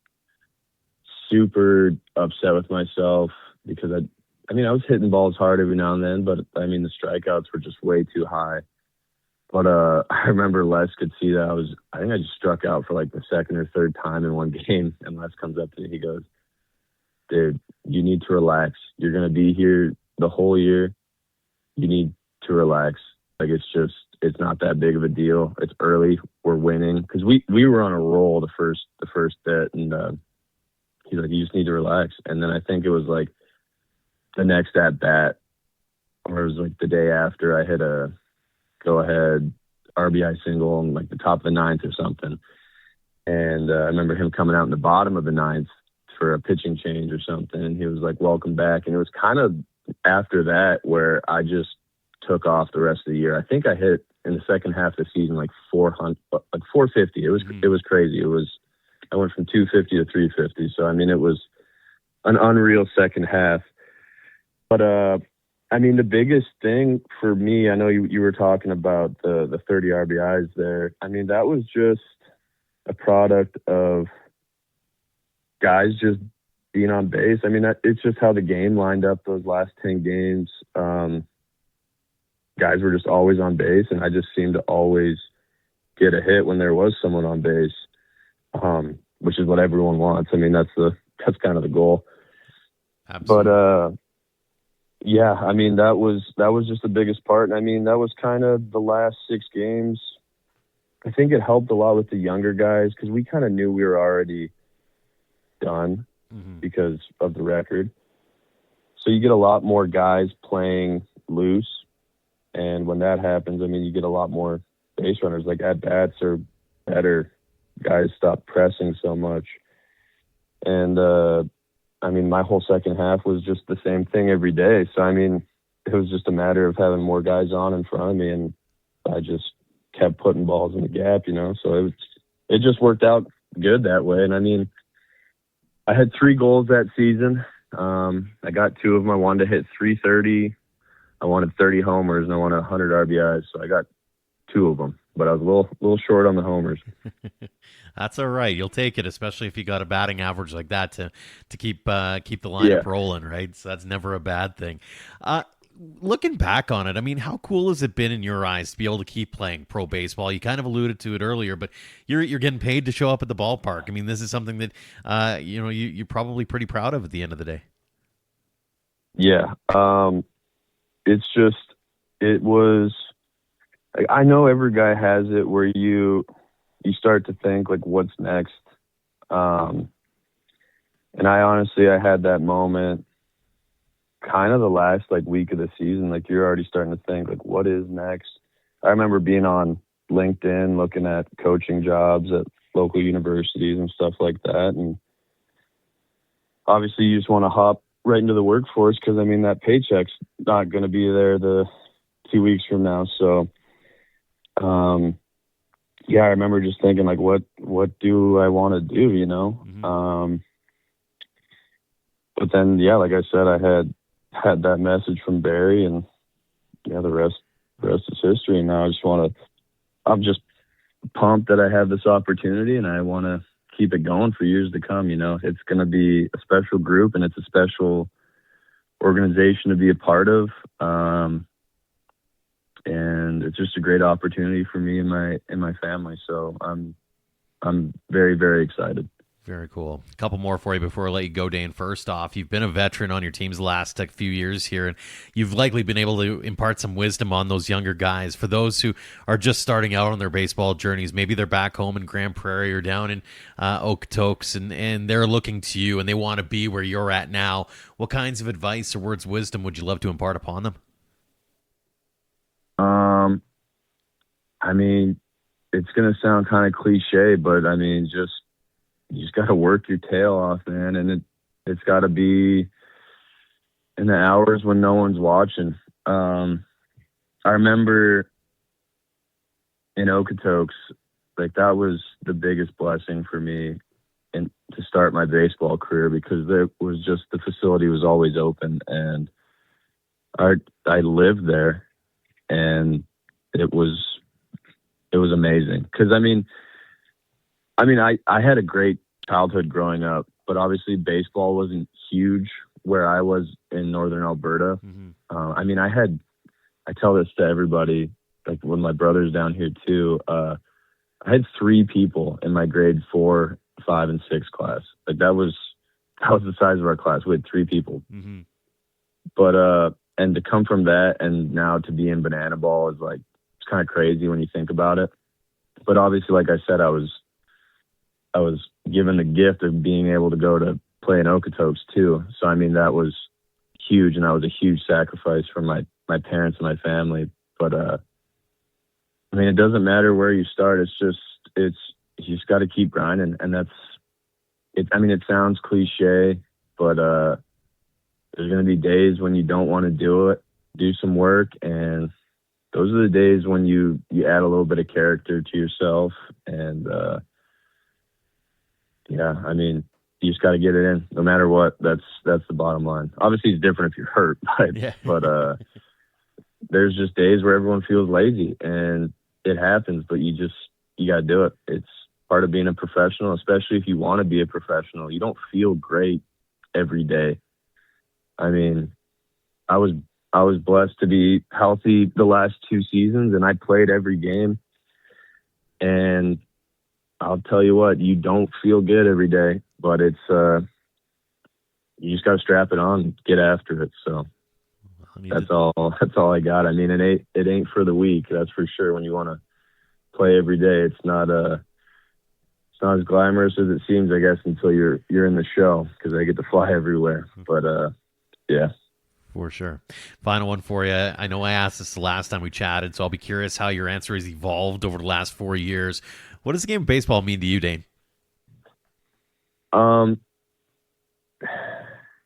S1: super upset with myself because I mean, I was hitting balls hard every now and then, but I mean, the strikeouts were just way too high. But I remember Les could see that I think I just struck out for like the second or third time in one game. And Les comes up to me, he goes, "Dude, you need to relax. You're going to be here the whole year. You need to relax. Like, it's not that big of a deal. It's early. We're winning." Because we were on a roll the first bit. And he's like, "You just need to relax." And then I think it was like the next at bat, or it was like the day after, I hit a go ahead RBI single in like the top of the ninth or something. And I remember him coming out in the bottom of the ninth for a pitching change or something. And he was like, "Welcome back." And it was kind of after that where I just took off the rest of the year. I think I hit in the second half of the season like 450. It was crazy. I went from 250 to 350. So I mean, it was an unreal second half. But I mean, the biggest thing for me, I know you were talking about the 30 RBIs there. I mean, that was just a product of guys just being on base. I mean, it's just how the game lined up those last 10 games. Guys were just always on base, and I just seemed to always get a hit when there was someone on base, which is what everyone wants. I mean, that's kind of the goal.
S2: Absolutely.
S1: But yeah, I mean, that was just the biggest part. And I mean, that was kind of the last 6 games. I think it helped a lot with the younger guys because we kind of knew we were already done because of the record. So you get a lot more guys playing loose. And when that happens, I mean, you get a lot more base runners. Like, at-bats are better. Guys stop pressing so much. And, I mean, my whole second half was just the same thing every day. So, I mean, it was just a matter of having more guys on in front of me, and I just kept putting balls in the gap, you know. So it just worked out good that way. And, I mean, I had 3 goals that season. I got 2 of them. I wanted to hit 330. I wanted 30 homers, and I wanted 100 RBIs. So I got 2 of them. But I was a little short on the homers.
S2: That's all right. You'll take it, especially if you got a batting average like that to keep the lineup rolling, right? So that's never a bad thing. Looking back on it, I mean, how cool has it been in your eyes to be able to keep playing pro baseball? You kind of alluded to it earlier, but you're getting paid to show up at the ballpark. I mean, this is something that you're probably pretty proud of at the end of the day.
S1: Yeah, it was. I know every guy has it where you start to think like, what's next? And I had that moment kind of the last like week of the season. Like, you're already starting to think like, what is next? I remember being on LinkedIn looking at coaching jobs at local universities and stuff like that. And obviously you just want to hop right into the workforce because, I mean, that paycheck's not going to be there the 2 weeks from now. So, yeah, I remember just thinking like, what do I want to do, you know? But then, yeah, like I said, I had that message from Barry, and yeah, the rest is history. And now I'm just pumped that I have this opportunity, and I want to keep it going for years to come. You know, it's going to be a special group, and it's a special organization to be a part of. And it's just a great opportunity for me and my family. So I'm very, very excited.
S2: Very cool. A couple more for you before I let you go, Dane. First off, you've been a veteran on your teams the last few years here, and you've likely been able to impart some wisdom on those younger guys. For those who are just starting out on their baseball journeys, maybe they're back home in Grande Prairie or down in Okotoks, and they're looking to you and they want to be where you're at now. What kinds of advice or words of wisdom would you love to impart upon them?
S1: I mean, it's going to sound kind of cliche, but I mean, you just got to work your tail off, man. And it's got to be in the hours when no one's watching. I remember in Okotoks, like, that was the biggest blessing for me and to start my baseball career, because there was just, the facility was always open, and I lived there, and it was amazing. Cause I mean, I had a great childhood growing up, but obviously baseball wasn't huge where I was in northern Alberta,
S2: Mm-hmm.
S1: I mean, I tell this to everybody, like when my brother's down here too, I had 3 people in my grade 4, 5, and 6 class. Like that was the size of our class. We had 3 people.
S2: Mm-hmm.
S1: But, and to come from that and now to be in banana ball is like, it's kind of crazy when you think about it. But obviously, like I said, I was given the gift of being able to go to play in Okotoks too. So, I mean, that was huge, and that was a huge sacrifice for my parents and my family. But, I mean, it doesn't matter where you start. You just got to keep grinding. And that's it. I mean, it sounds cliche, but, there's going to be days when you don't want to do some work. And those are the days when you add a little bit of character to yourself. And, yeah, I mean, you just got to get it in no matter what. That's the bottom line. Obviously it's different if you're hurt, but there's just days where everyone feels lazy, and it happens, but you got to do it. It's part of being a professional, especially if you want to be a professional. You don't feel great every day. I mean, I was blessed to be healthy the last 2 seasons, and I played every game. And I'll tell you what, you don't feel good every day, but it's you just got to strap it on and get after it. So that's all I got. I mean, it ain't for the weak, that's for sure. When you want to play every day, it's not as glamorous as it seems, I guess, until you're in the show, because I get to fly everywhere. But yeah.
S2: For sure. Final one for you. I know I asked this the last time we chatted, so I'll be curious how your answer has evolved over the last 4 years. What does the game of baseball mean to you, Dane?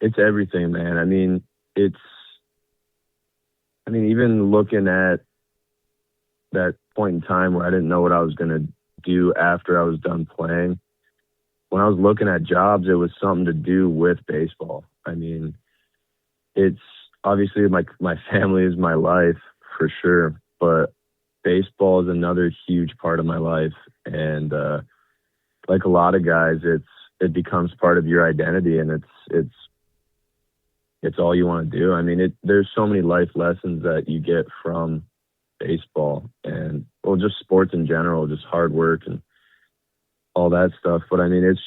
S1: It's everything, man. I mean, even looking at that point in time where I didn't know what I was going to do after I was done playing, when I was looking at jobs, it was something to do with baseball. I mean, it's obviously my family is my life for sure, but baseball is another huge part of my life. And like a lot of guys, it becomes part of your identity, and it's all you want to do. I mean, there's so many life lessons that you get from baseball, and just sports in general, just hard work and all that stuff. But I mean, it's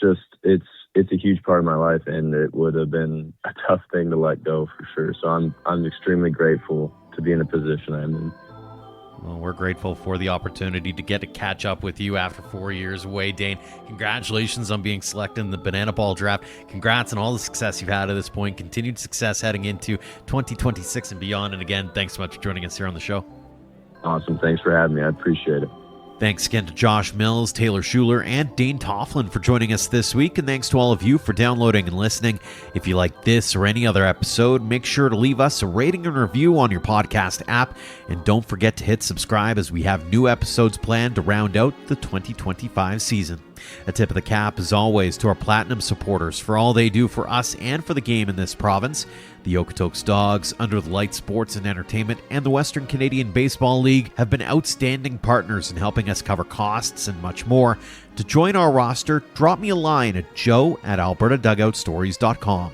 S1: a huge part of my life, and it would have been a tough thing to let go for sure. So I'm extremely grateful to be in a position I'm in.
S2: Well, we're grateful for the opportunity to get to catch up with you after 4 years away, Dane. Congratulations on being selected in the Banana Ball draft. Congrats on all the success you've had at this point. Continued success heading into 2026 and beyond. And again, thanks so much for joining us here on the show.
S1: Awesome. Thanks for having me. I appreciate it.
S2: Thanks again to Josh Mills, Taylor Schueller, and Dane Tofteland for joining us this week, and thanks to all of you for downloading and listening. If you like this or any other episode, make sure to leave us a rating and review on your podcast app, and don't forget to hit subscribe as we have new episodes planned to round out the 2025 season. A tip of the cap, as always, to our Platinum supporters for all they do for us and for the game in this province. The Okotoks Dawgs, Under the Light Sports and Entertainment, and the Western Canadian Baseball League have been outstanding partners in helping us cover costs and much more. To join our roster, drop me a line at joe@albertadugoutstories.com.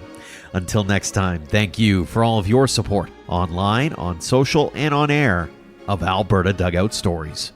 S2: Until next time, thank you for all of your support online, on social, and on air of Alberta Dugout Stories.